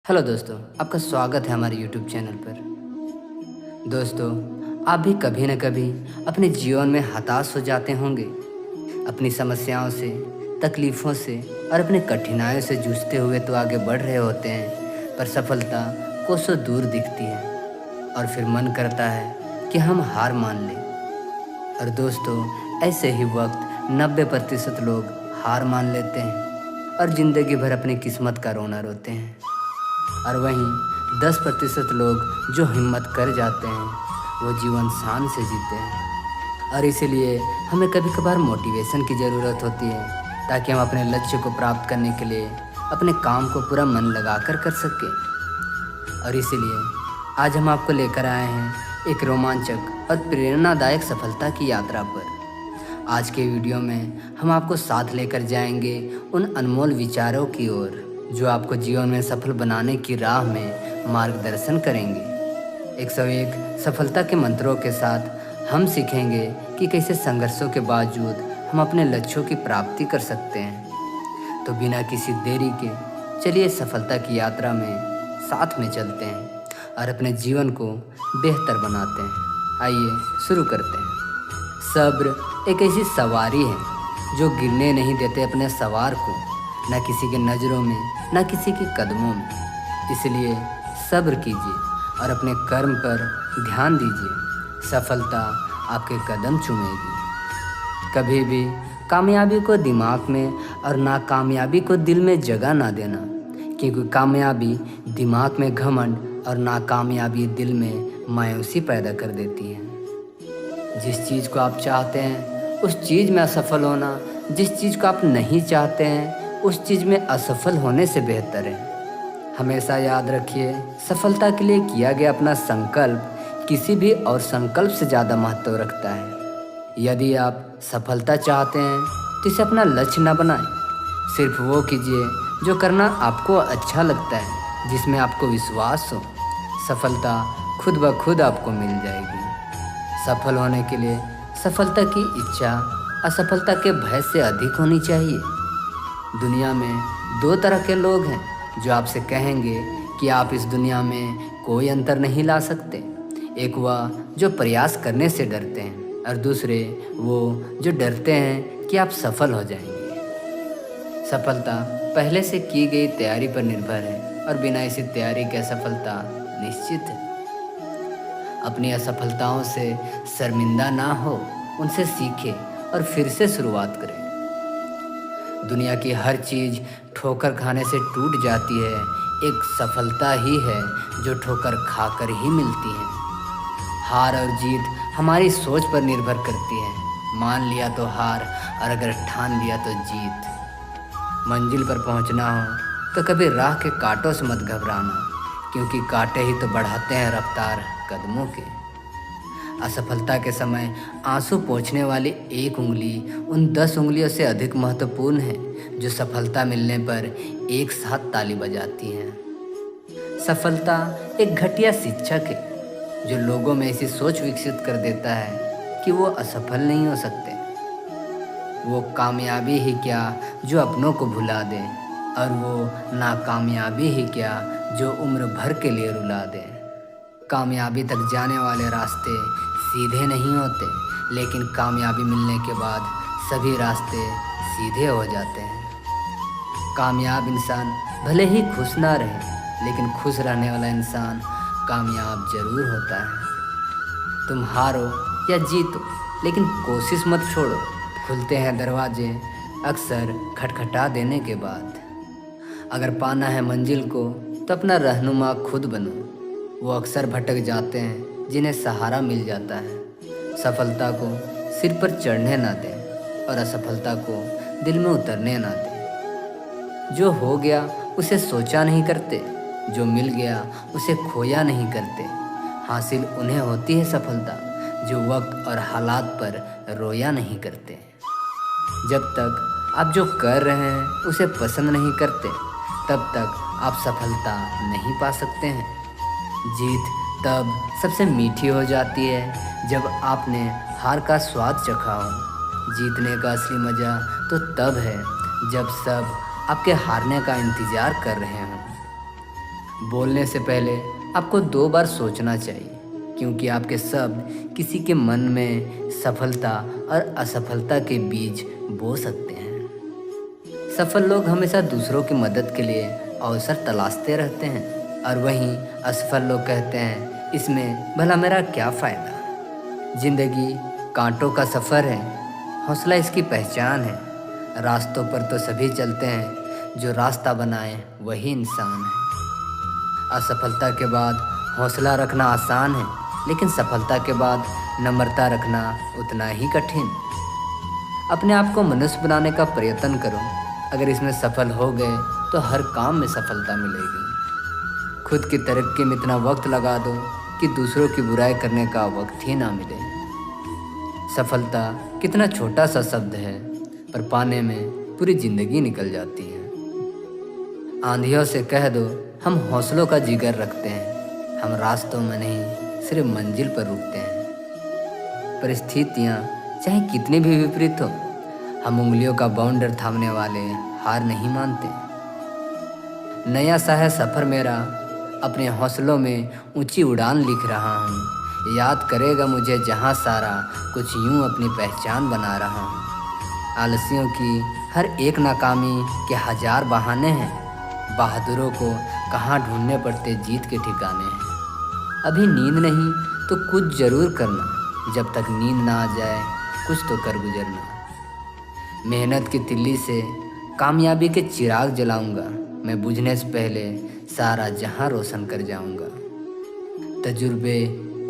Hello दोस्तों, आपका स्वागत है हमारे यूट्यूब चैनल पर। दोस्तों, आप भी कभी न कभी अपने जीवन में हताश हो जाते होंगे। अपनी समस्याओं से, तकलीफ़ों से और अपने कठिनाइयों से जूझते हुए तो आगे बढ़ रहे होते हैं, पर सफलता कोसों दूर दिखती है और फिर मन करता है कि हम हार मान लें। और दोस्तों, ऐसे ही वक्त 90% लोग हार मान लेते हैं और ज़िंदगी भर अपनी किस्मत का रोना रोते हैं। और वहीं 10% लोग जो हिम्मत कर जाते हैं वो जीवन शान से जीते हैं। और इसीलिए हमें कभी कभार मोटिवेशन की ज़रूरत होती है ताकि हम अपने लक्ष्य को प्राप्त करने के लिए अपने काम को पूरा मन लगाकर कर सकें। और इसीलिए आज हम आपको लेकर आए हैं एक रोमांचक और प्रेरणादायक सफलता की यात्रा पर। आज के वीडियो में हम आपको साथ लेकर जाएंगे उन अनमोल विचारों की ओर जो आपको जीवन में सफल बनाने की राह में मार्गदर्शन करेंगे। 101 सफलता के मंत्रों के साथ हम सीखेंगे कि कैसे संघर्षों के बावजूद हम अपने लक्ष्यों की प्राप्ति कर सकते हैं। तो बिना किसी देरी के चलिए सफलता की यात्रा में साथ में चलते हैं और अपने जीवन को बेहतर बनाते हैं। आइए शुरू करते हैं। सब्र एक ऐसी सवारी है जो गिरने नहीं देते अपने सवार को, न किसी के नज़रों में न किसी के कदमों में। इसलिए सब्र कीजिए और अपने कर्म पर ध्यान दीजिए। सफलता आपके कदम चूमेगी। कभी भी कामयाबी को दिमाग में और नाकामयाबी को दिल में जगह ना देना, क्योंकि कामयाबी दिमाग में घमंड और नाकामयाबी दिल में मायूसी पैदा कर देती है। जिस चीज़ को आप चाहते हैं उस चीज़ में असफल होना, जिस चीज़ को आप नहीं चाहते हैं उस चीज़ में असफल होने से बेहतर है। हमेशा याद रखिए, सफलता के लिए किया गया अपना संकल्प किसी भी और संकल्प से ज़्यादा महत्व रखता है। यदि आप सफलता चाहते हैं तो इसे अपना लक्ष्य न बनाएं। सिर्फ वो कीजिए जो करना आपको अच्छा लगता है, जिसमें आपको विश्वास हो। सफलता खुद ब खुद आपको मिल जाएगी। सफल होने के लिए सफलता की इच्छा असफलता के भय से अधिक होनी चाहिए। दुनिया में दो तरह के लोग हैं जो आपसे कहेंगे कि आप इस दुनिया में कोई अंतर नहीं ला सकते। एक वह जो प्रयास करने से डरते हैं और दूसरे वो जो डरते हैं कि आप सफल हो जाएंगे। सफलता पहले से की गई तैयारी पर निर्भर है और बिना इसी तैयारी के असफलता निश्चित है। अपनी असफलताओं से शर्मिंदा ना हो, उनसे सीखें और फिर से शुरुआत करें। दुनिया की हर चीज़ ठोकर खाने से टूट जाती है, एक सफलता ही है जो ठोकर खाकर ही मिलती है। हार और जीत हमारी सोच पर निर्भर करती है। मान लिया तो हार और अगर ठान लिया तो जीत। मंजिल पर पहुंचना हो तो कभी राह के कांटों से मत घबराना, क्योंकि कांटे ही तो बढ़ाते हैं रफ्तार कदमों के। असफलता के समय आंसू पोंछने वाली एक उंगली उन 10 उंगलियों से अधिक महत्वपूर्ण है जो सफलता मिलने पर एक साथ ताली बजाती हैं। सफलता एक घटिया शिक्षक है जो लोगों में ऐसी सोच विकसित कर देता है कि वो असफल नहीं हो सकते। वो कामयाबी ही क्या जो अपनों को भुला दे, और वो नाकामयाबी ही क्या जो उम्र भर के लिए रुला दे। कामयाबी तक जाने वाले रास्ते सीधे नहीं होते, लेकिन कामयाबी मिलने के बाद सभी रास्ते सीधे हो जाते हैं। कामयाब इंसान भले ही खुश ना रहे, लेकिन खुश रहने वाला इंसान कामयाब जरूर होता है। तुम हारो या जीतो, लेकिन कोशिश मत छोड़ो। खुलते हैं दरवाजे अक्सर खटखटा देने के बाद। अगर पाना है मंजिल को तो अपना रहनुमा खुद बनो। वो अक्सर भटक जाते हैं जिन्हें सहारा मिल जाता है। सफलता को सिर पर चढ़ने ना दें और असफलता को दिल में उतरने ना दें। जो हो गया उसे सोचा नहीं करते, जो मिल गया उसे खोया नहीं करते। हासिल उन्हें होती है सफलता जो वक्त और हालात पर रोया नहीं करते। जब तक आप जो कर रहे हैं उसे पसंद नहीं करते, तब तक आप सफलता नहीं पा सकते हैं। जीत तब सबसे मीठी हो जाती है जब आपने हार का स्वाद चखा हो। जीतने का असली मज़ा तो तब है जब सब आपके हारने का इंतज़ार कर रहे हों। बोलने से पहले आपको 2 बार सोचना चाहिए, क्योंकि आपके शब्द किसी के मन में सफलता और असफलता के बीज बो सकते हैं। सफल लोग हमेशा दूसरों की मदद के लिए अवसर तलाशते रहते हैं, और वहीं असफल लोग कहते हैं, इसमें भला मेरा क्या फ़ायदा। जिंदगी कांटों का सफ़र है, हौसला इसकी पहचान है। रास्तों पर तो सभी चलते हैं, जो रास्ता बनाए वही इंसान है। असफलता के बाद हौसला रखना आसान है, लेकिन सफलता के बाद नम्रता रखना उतना ही कठिन। अपने आप को मनुष्य बनाने का प्रयत्न करो। अगर इसमें सफल हो गए तो हर काम में सफलता मिलेगी। खुद की तरक्की में इतना वक्त लगा दो कि दूसरों की बुराई करने का वक्त ही ना मिले। सफलता कितना छोटा सा शब्द है, पर पाने में पूरी ज़िंदगी निकल जाती है। आंधियों से कह दो, हम हौसलों का जिगर रखते हैं। हम रास्तों में नहीं, सिर्फ मंजिल पर रुकते हैं। परिस्थितियाँ चाहे कितनी भी विपरीत हो, हम उंगलियों का बाउंडर थामने वाले हार नहीं मानते। नया सा है सफ़र मेरा, अपने हौसलों में ऊंची उड़ान लिख रहा हूँ। याद करेगा मुझे जहाँ सारा कुछ यूँ अपनी पहचान बना रहा हूँ। आलसियों की हर एक नाकामी के 1000 बहाने हैं। बहादुरों को कहाँ ढूंढने पड़ते जीत के ठिकाने हैं। अभी नींद नहीं तो कुछ ज़रूर करना, जब तक नींद ना आ जाए कुछ तो कर गुजरना। मेहनत की तिल्ली से कामयाबी के चिराग जलाऊंगा। मैं बुझने से पहले सारा जहां रोशन कर जाऊंगा। तजुर्बे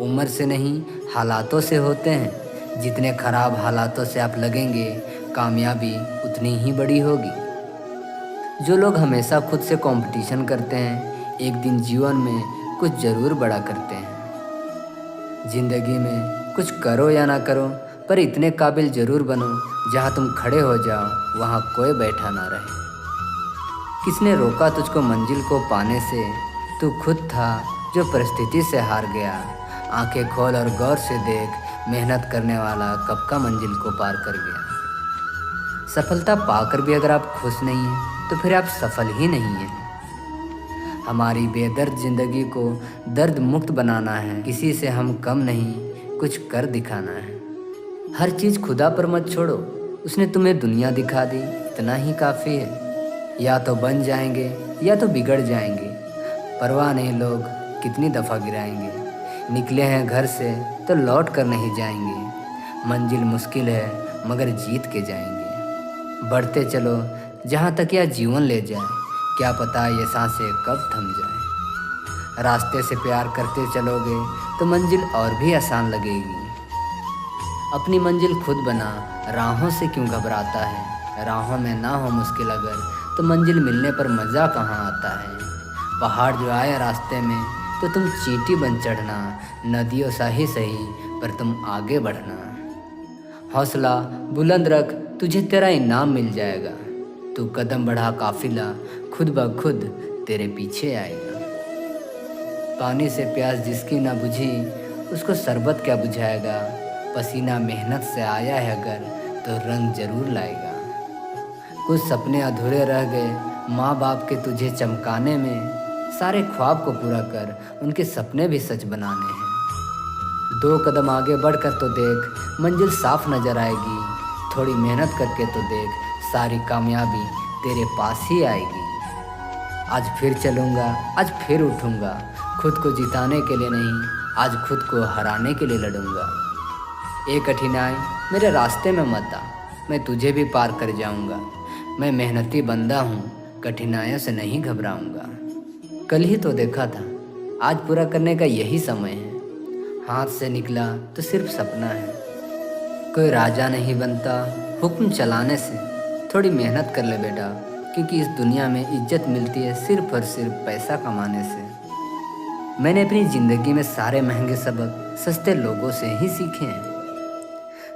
उम्र से नहीं हालातों से होते हैं। जितने खराब हालातों से आप लगेंगे, कामयाबी उतनी ही बड़ी होगी। जो लोग हमेशा खुद से कंपटीशन करते हैं, एक दिन जीवन में कुछ ज़रूर बड़ा करते हैं। ज़िंदगी में कुछ करो या ना करो, पर इतने काबिल ज़रूर बनो जहाँ तुम खड़े हो जाओ वहाँ कोई बैठा ना रहे। किसने रोका तुझको मंजिल को पाने से? तू खुद था जो परिस्थिति से हार गया। आंखें खोल और गौर से देख, मेहनत करने वाला कब का मंजिल को पार कर गया। सफलता पाकर भी अगर आप खुश नहीं हैं तो फिर आप सफल ही नहीं हैं। हमारी बेदर्द ज़िंदगी को दर्द मुक्त बनाना है। किसी से हम कम नहीं, कुछ कर दिखाना है। हर चीज़ खुदा पर मत छोड़ो, उसने तुम्हें दुनिया दिखा दी, इतना ही काफ़ी है। या तो बन जाएंगे या तो बिगड़ जाएंगे, परवाह नहीं लोग कितनी दफ़ा गिराएंगे। निकले हैं घर से तो लौट कर नहीं जाएंगे। मंजिल मुश्किल है मगर जीत के जाएंगे। बढ़ते चलो जहाँ तक यह जीवन ले जाए, क्या पता ये सांसें कब थम जाए। रास्ते से प्यार करते चलोगे तो मंजिल और भी आसान लगेगी। अपनी मंजिल खुद बना, राहों से क्यों घबराता है। राहों में ना हो मुश्किल अगर, तो मंजिल मिलने पर मज़ा कहाँ आता है। पहाड़ जो आए रास्ते में तो तुम चींटी बन चढ़ना। नदियों सा ही सही पर तुम आगे बढ़ना। हौसला बुलंद रख, तुझे तेरा इनाम मिल जाएगा। तू कदम बढ़ा, काफिला खुद ब खुद तेरे पीछे आएगा। पानी से प्यास जिसकी ना बुझी, उसको शरबत क्या बुझाएगा। पसीना मेहनत से आया है अगर, तो रंग जरूर लाएगा। कुछ सपने अधूरे रह गए माँ बाप के तुझे चमकाने में। सारे ख्वाब को पूरा कर, उनके सपने भी सच बनाने हैं। 2 कदम आगे बढ़कर तो देख, मंजिल साफ नजर आएगी। थोड़ी मेहनत करके तो देख, सारी कामयाबी तेरे पास ही आएगी। आज फिर चलूँगा, आज फिर उठूँगा। खुद को जिताने के लिए नहीं, आज खुद को हराने के लिए लड़ूँगा। ये कठिनाई मेरे रास्ते में मत आ, मैं तुझे भी पार कर जाऊँगा। मैं मेहनती बंदा हूँ, कठिनाइयों से नहीं घबराऊँगा। कल ही तो देखा था, आज पूरा करने का यही समय है। हाथ से निकला तो सिर्फ सपना है। कोई राजा नहीं बनता हुक्म चलाने से। थोड़ी मेहनत कर ले बेटा, क्योंकि इस दुनिया में इज्जत मिलती है सिर्फ और सिर्फ पैसा कमाने से। मैंने अपनी ज़िंदगी में सारे महंगे सबक सस्ते लोगों से ही सीखे हैं।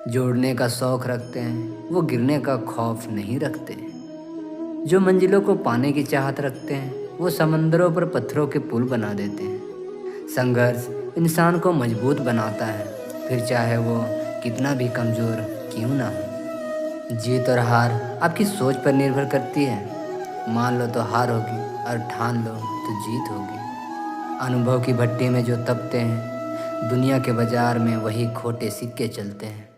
जोड़ने का शौक़ रखते हैं, वो गिरने का खौफ नहीं रखते। जो मंजिलों को पाने की चाहत रखते हैं, वो समंदरों पर पत्थरों के पुल बना देते हैं। संघर्ष इंसान को मजबूत बनाता है, फिर चाहे वो कितना भी कमज़ोर क्यों ना हो। जीत और हार आपकी सोच पर निर्भर करती है। मान लो तो हार होगी और ठान लो तो जीत होगी। अनुभव की भट्टी में जो तपते हैं, दुनिया के बाजार में वही खोटे सिक्के चलते हैं।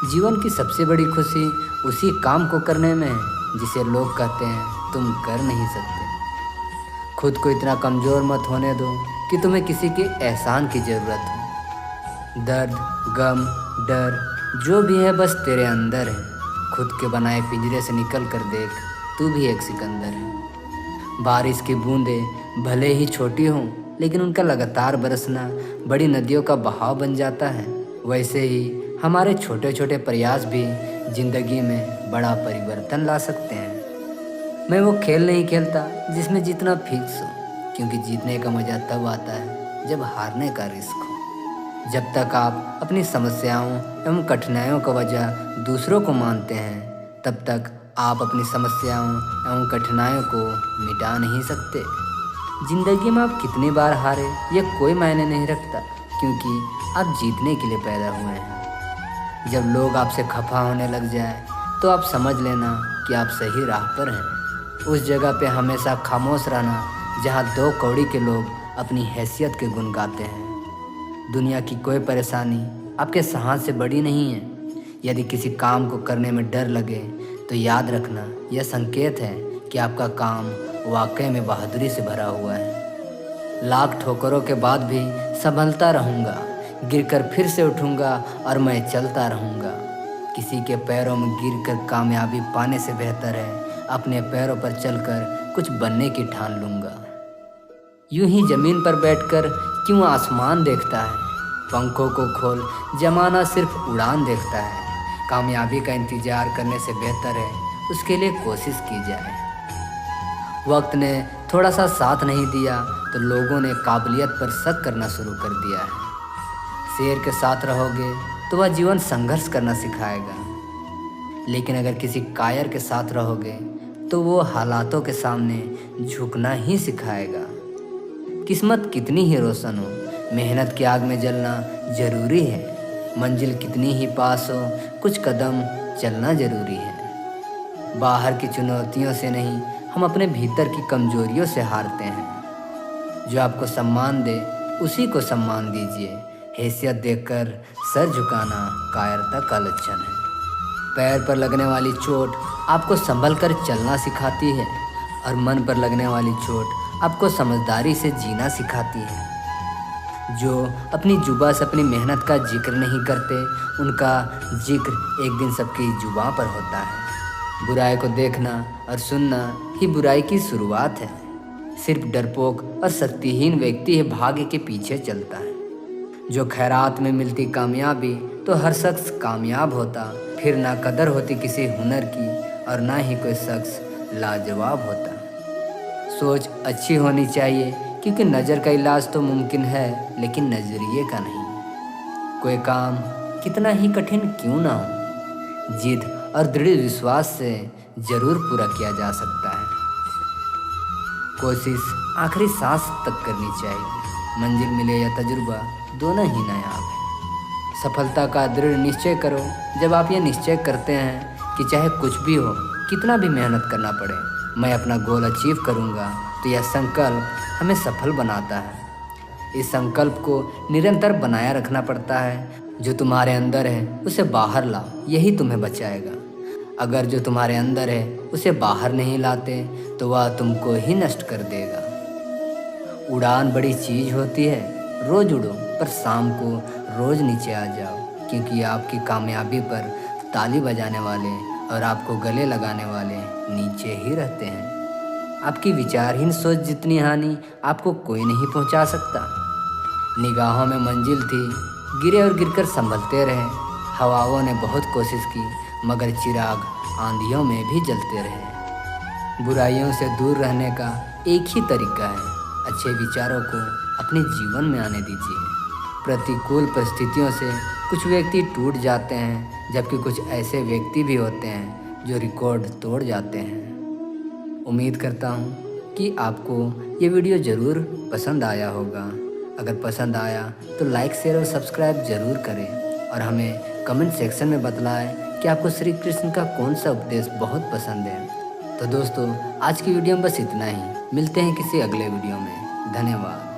जीवन की सबसे बड़ी खुशी उसी काम को करने में है जिसे लोग कहते हैं तुम कर नहीं सकते। खुद को इतना कमज़ोर मत होने दो कि तुम्हें किसी के एहसान की ज़रूरत हो। दर्द, गम, डर जो भी है बस तेरे अंदर है। खुद के बनाए पिंजरे से निकल कर देख, तू भी एक सिकंदर है। बारिश की बूंदें भले ही छोटी हों, लेकिन उनका लगातार बरसना बड़ी नदियों का बहाव बन जाता है। वैसे ही हमारे छोटे छोटे प्रयास भी जिंदगी में बड़ा परिवर्तन ला सकते हैं। मैं वो खेल नहीं खेलता जिसमें जीतना फिक्स हो, क्योंकि जीतने का मज़ा तब आता है जब हारने का रिस्क हो। जब तक आप अपनी समस्याओं एवं कठिनाइयों का वजह दूसरों को मानते हैं, तब तक आप अपनी समस्याओं एवं कठिनाइयों को मिटा नहीं सकते। जिंदगी में आप कितनी बार हारे यह कोई मायने नहीं रखता, क्योंकि आप जीतने के लिए पैदा हुए हैं। जब लोग आपसे खफा होने लग जाए तो आप समझ लेना कि आप सही राह पर हैं। उस जगह पे हमेशा खामोश रहना जहाँ 2 कौड़ी के लोग अपनी हैसियत के गुण गाते हैं। दुनिया की कोई परेशानी आपके साहस से बड़ी नहीं है। यदि किसी काम को करने में डर लगे तो याद रखना यह संकेत है कि आपका काम वाकई में बहादुरी से भरा हुआ है। लाख ठोकरों के बाद भी संभलता रहूँगा, गिरकर फिर से उठूँगा और मैं चलता रहूँगा। किसी के पैरों में गिरकर कामयाबी पाने से बेहतर है अपने पैरों पर चलकर कुछ बनने की ठान लूँगा। यूं ही ज़मीन पर बैठकर क्यों आसमान देखता है, पंखों को खोल जमाना सिर्फ उड़ान देखता है। कामयाबी का इंतज़ार करने से बेहतर है उसके लिए कोशिश की जाए। वक्त ने थोड़ा सा साथ नहीं दिया तो लोगों ने काबिलियत पर शक करना शुरू कर दिया है। शेर के साथ रहोगे तो वह जीवन संघर्ष करना सिखाएगा, लेकिन अगर किसी कायर के साथ रहोगे तो वो हालातों के सामने झुकना ही सिखाएगा। किस्मत कितनी ही रोशन हो, मेहनत की आग में जलना ज़रूरी है। मंजिल कितनी ही पास हो, कुछ कदम चलना ज़रूरी है। बाहर की चुनौतियों से नहीं, हम अपने भीतर की कमजोरियों से हारते हैं। जो आपको सम्मान दे उसी को सम्मान दीजिए। हैसियत देखकर सर झुकाना कायरता का लक्षण है। पैर पर लगने वाली चोट आपको संभल कर चलना सिखाती है, और मन पर लगने वाली चोट आपको समझदारी से जीना सिखाती है। जो अपनी जुबां से अपनी मेहनत का जिक्र नहीं करते, उनका जिक्र एक दिन सबकी जुबां पर होता है। बुराई को देखना और सुनना ही बुराई की शुरुआत है। सिर्फ डरपोक और शक्तिहीन व्यक्ति है भाग्य के पीछे चलता है। जो खैरात में मिलती कामयाबी तो हर शख्स कामयाब होता, फिर ना कदर होती किसी हुनर की और ना ही कोई शख्स लाजवाब होता। सोच अच्छी होनी चाहिए, क्योंकि नज़र का इलाज तो मुमकिन है, लेकिन नज़रिए का नहीं। कोई काम कितना ही कठिन क्यों ना हो, जिद और दृढ़ विश्वास से ज़रूर पूरा किया जा सकता है। कोशिश आखिरी सांस तक करनी चाहिए। मंजिल मिले या तजुर्बा, दोनों ही नायाब है। सफलता का दृढ़ निश्चय करो। जब आप ये निश्चय करते हैं कि चाहे कुछ भी हो, कितना भी मेहनत करना पड़े, मैं अपना गोल अचीव करूँगा, तो यह संकल्प हमें सफल बनाता है। इस संकल्प को निरंतर बनाया रखना पड़ता है। जो तुम्हारे अंदर है उसे बाहर लाओ, यही तुम्हें बचाएगा। अगर जो तुम्हारे अंदर है उसे बाहर नहीं लाते तो वह तुमको ही नष्ट कर देगा। उड़ान बड़ी चीज़ होती है, रोज़ उड़ो पर शाम को रोज़ नीचे आ जाओ, क्योंकि आपकी कामयाबी पर ताली बजाने वाले और आपको गले लगाने वाले नीचे ही रहते हैं। आपकी विचारहीन सोच जितनी हानि आपको कोई नहीं पहुंचा सकता। निगाहों में मंजिल थी, गिरे और गिरकर संभलते रहे। हवाओं ने बहुत कोशिश की, मगर चिराग आंधियों में भी जलते रहे। बुराइयों से दूर रहने का एक ही तरीका है, अच्छे विचारों को अपने जीवन में आने दीजिए। प्रतिकूल परिस्थितियों से कुछ व्यक्ति टूट जाते हैं, जबकि कुछ ऐसे व्यक्ति भी होते हैं जो रिकॉर्ड तोड़ जाते हैं। उम्मीद करता हूँ कि आपको ये वीडियो ज़रूर पसंद आया होगा। अगर पसंद आया तो लाइक, शेयर और सब्सक्राइब ज़रूर करें, और हमें कमेंट सेक्शन में बतलाएं कि आपको श्री कृष्ण का कौन सा उपदेश बहुत पसंद है। तो दोस्तों, आज की वीडियो में बस इतना ही। मिलते हैं किसी अगले वीडियो में। धन्यवाद।